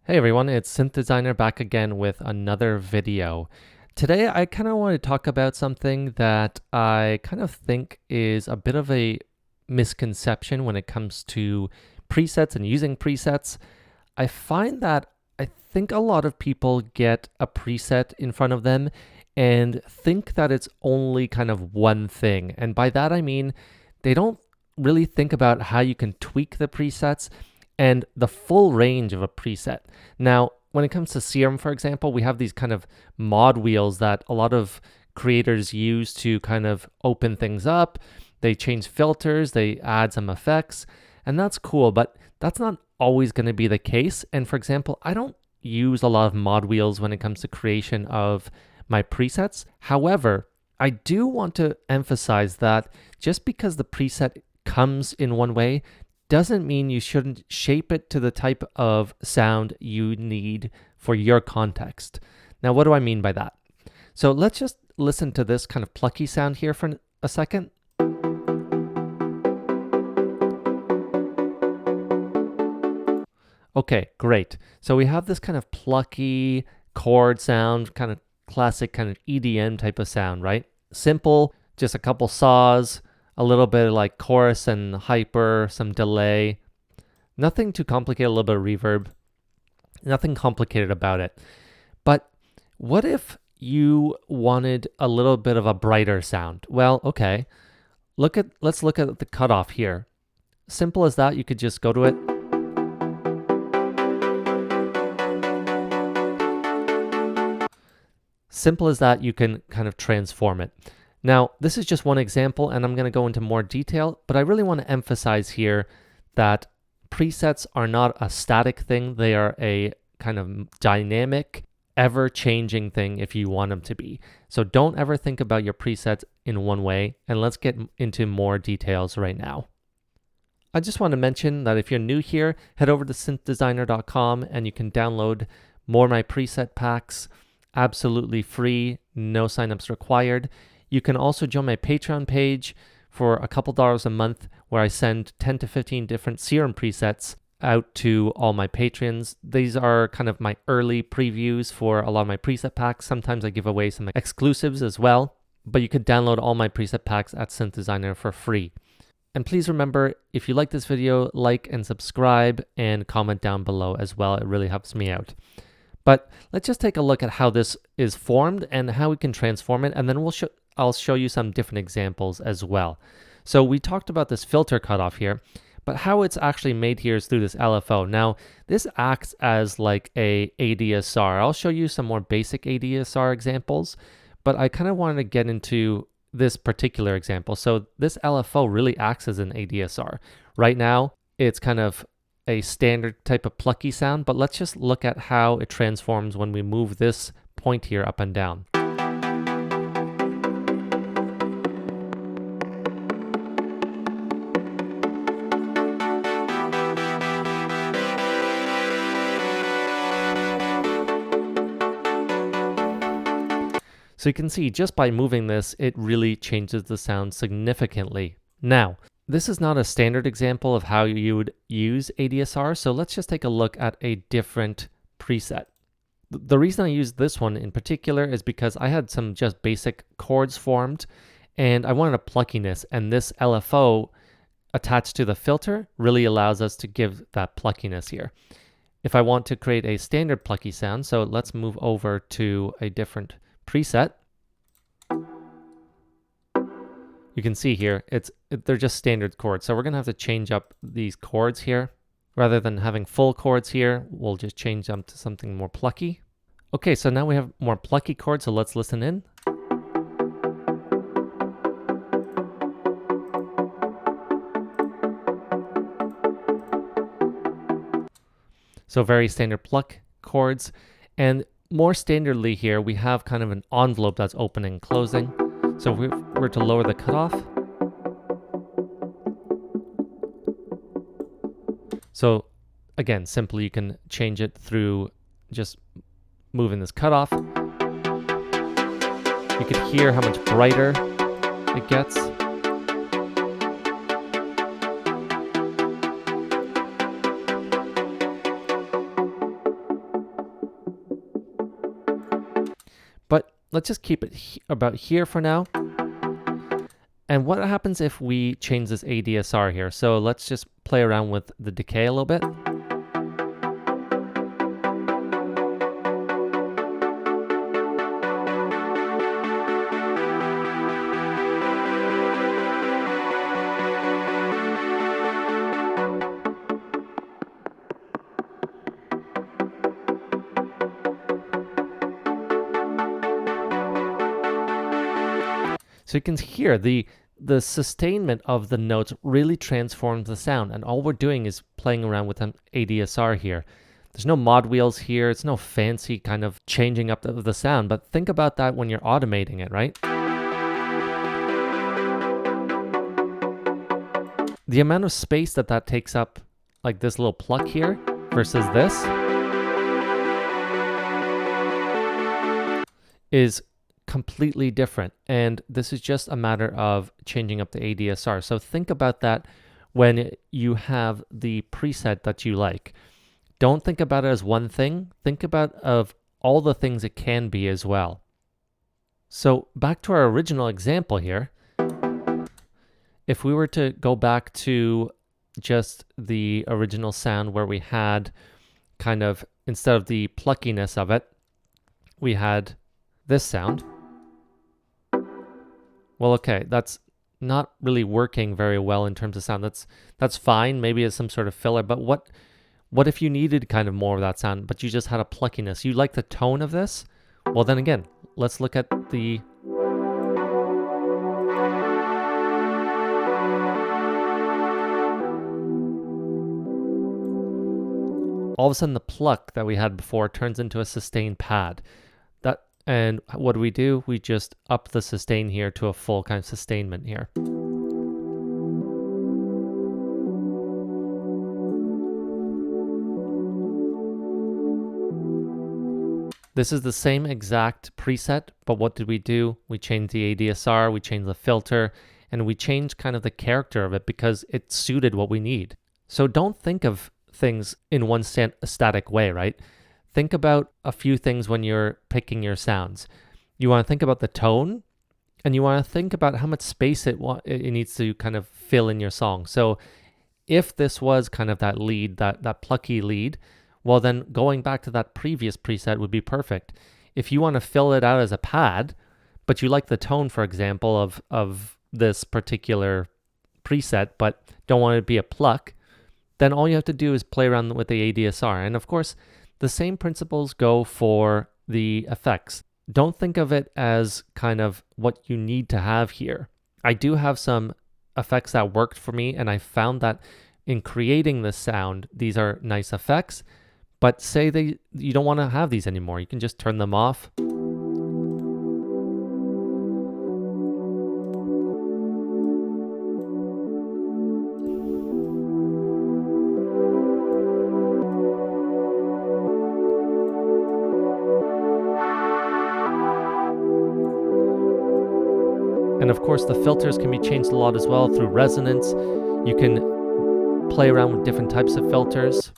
Hey everyone, it's Synth Designer back again with another video. Today I kind of want to talk about something that I kind of think is a bit of a misconception when it comes to presets and using presets. I find that I think a lot of people get a preset in front of them and think that it's only kind of one thing. And by that I mean they don't really think about how you can tweak the presets and the full range of a preset. Now, when it comes to Serum, for example, we have these kind of mod wheels that a lot of creators use to kind of open things up. They change filters, they add some effects, and that's cool, but that's not always going to be the case. And for example, I don't use a lot of mod wheels when it comes to creation of my presets. However, I do want to emphasize that just because the preset comes in one way doesn't mean you shouldn't shape it to the type of sound you need for your context. Now, what do I mean by that? So let's just listen to this kind of plucky sound here for a second. Okay, great. So we have this kind of plucky chord sound, kind of classic kind of EDM type of sound, right? Simple, just a couple saws, a little bit of like chorus and hyper, some delay. Nothing too complicated, a little bit of reverb. Nothing complicated about it. But what if you wanted a little bit of a brighter sound? Well, okay. Let's look at the cutoff here. Simple as that, you could just go to it. Simple as that, you can kind of transform it. Now, this is just one example, and I'm going to go into more detail, but I really want to emphasize here that presets are not a static thing. They are a kind of dynamic, ever-changing thing if you want them to be. So don't ever think about your presets in one way, and let's get into more details right now. I just want to mention that if you're new here, head over to synthdesigner.com and you can download more of my preset packs, absolutely free, no signups required. You can also join my Patron page for a couple dollars a month where I send 10 to 15 different Serum presets out to all my patrons. These are kind of my early previews for a lot of my preset packs. Sometimes I give away some exclusives as well, but you could download all my preset packs at Synth Designer for free. And please remember, if you like this video, like and subscribe and comment down below as well. It really helps me out. But let's just take a look at how this is formed and how we can transform it, and then I'll show you some different examples as well. So we talked about this filter cutoff here, but how it's actually made here is through this LFO. Now, this acts as like a ADSR. I'll show you some more basic ADSR examples, but I kind of wanted to get into this particular example. So this LFO really acts as an ADSR. Right now, it's kind of a standard type of plucky sound, but let's just look at how it transforms when we move this point here up and down. So you can see just by moving this, it really changes the sound significantly. Now, this is not a standard example of how you would use ADSR, so let's just take a look at a different preset. The reason I used this one in particular is because I had some just basic chords formed, and I wanted a pluckiness, and this LFO attached to the filter really allows us to give that pluckiness here. If I want to create a standard plucky sound, so let's move over to a different preset. You can see here, they're just standard chords. So we're gonna have to change up these chords here. Rather than having full chords here, we'll just change them to something more plucky. Okay, so now we have more plucky chords, so let's listen in. So very standard pluck chords. And more standardly here, we have kind of an envelope that's opening and closing. So if we were to lower the cutoff. So again, simply you can change it through just moving this cutoff. You can hear how much brighter it gets. let's just keep it about here for now. And what happens if we change this ADSR here? So let's just play around with the decay a little bit. So you can hear the sustainment of the notes really transforms the sound, and all we're doing is playing around with an ADSR here. There's no mod wheels here, it's no fancy kind of changing up of the sound, but think about that when you're automating it, right? The amount of space that takes up, like this little pluck here versus this, is completely different, and this is just a matter of changing up the ADSR. So think about that when you have the preset that you like. Don't think about it as one thing, think about of all the things it can be as well. So back to our original example here, if we were to go back to just the original sound where we had kind of, instead of the pluckiness of it, we had this sound. Well, okay, that's not really working very well in terms of sound. That's fine, maybe it's some sort of filler, but what if you needed kind of more of that sound, but you just had a pluckiness? You like the tone of this? Well, then again, let's look at the... All of a sudden, the pluck that we had before turns into a sustained pad. And what do? We just up the sustain here to a full kind of sustainment here. This is the same exact preset, but what did we do? We changed the ADSR, we changed the filter, and we changed kind of the character of it because it suited what we need. So don't think of things in one static way, right? Think about a few things when you're picking your sounds. You want to think about the tone, and you want to think about how much space it needs to kind of fill in your song. So if this was kind of that lead, that plucky lead, well then going back to that previous preset would be perfect. If you want to fill it out as a pad, but you like the tone, for example, of this particular preset, but don't want it to be a pluck, then all you have to do is play around with the ADSR. And of course, the same principles go for the effects. Don't think of it as kind of what you need to have here. I do have some effects that worked for me, and I found that in creating this sound, these are nice effects, but say you don't want to have these anymore. You can just turn them off. And of course, the filters can be changed a lot as well through resonance. You can play around with different types of filters.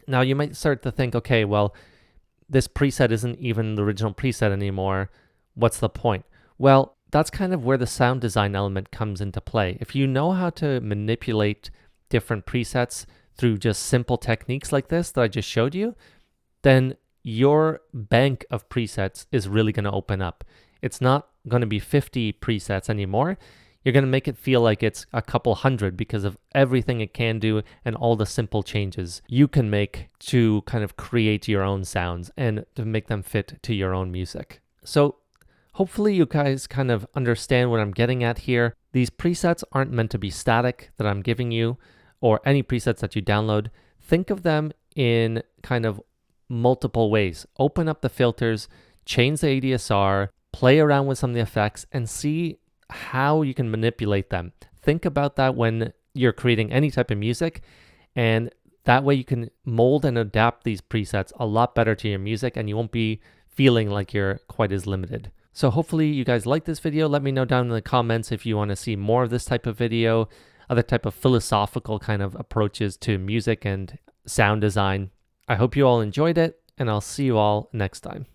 Now you might start to think, okay, well, this preset isn't even the original preset anymore. What's the point? Well, that's kind of where the sound design element comes into play. If you know how to manipulate different presets through just simple techniques like this that I just showed you, then your bank of presets is really going to open up. It's not going to be 50 presets anymore. You're going to make it feel like it's a couple hundred because of everything it can do and all the simple changes you can make to kind of create your own sounds and to make them fit to your own music. So hopefully you guys kind of understand what I'm getting at here. These presets aren't meant to be static that I'm giving you, or any presets that you download. Think of them in kind of multiple ways. Open up the filters, change the ADSR, play around with some of the effects, and see how you can manipulate them. Think about that when you're creating any type of music, and that way you can mold and adapt these presets a lot better to your music, and you won't be feeling like you're quite as limited. So hopefully you guys like this video. Let me know down in the comments if you want to see more of this type of video, other type of philosophical kind of approaches to music and sound design. I hope you all enjoyed it, and I'll see you all next time.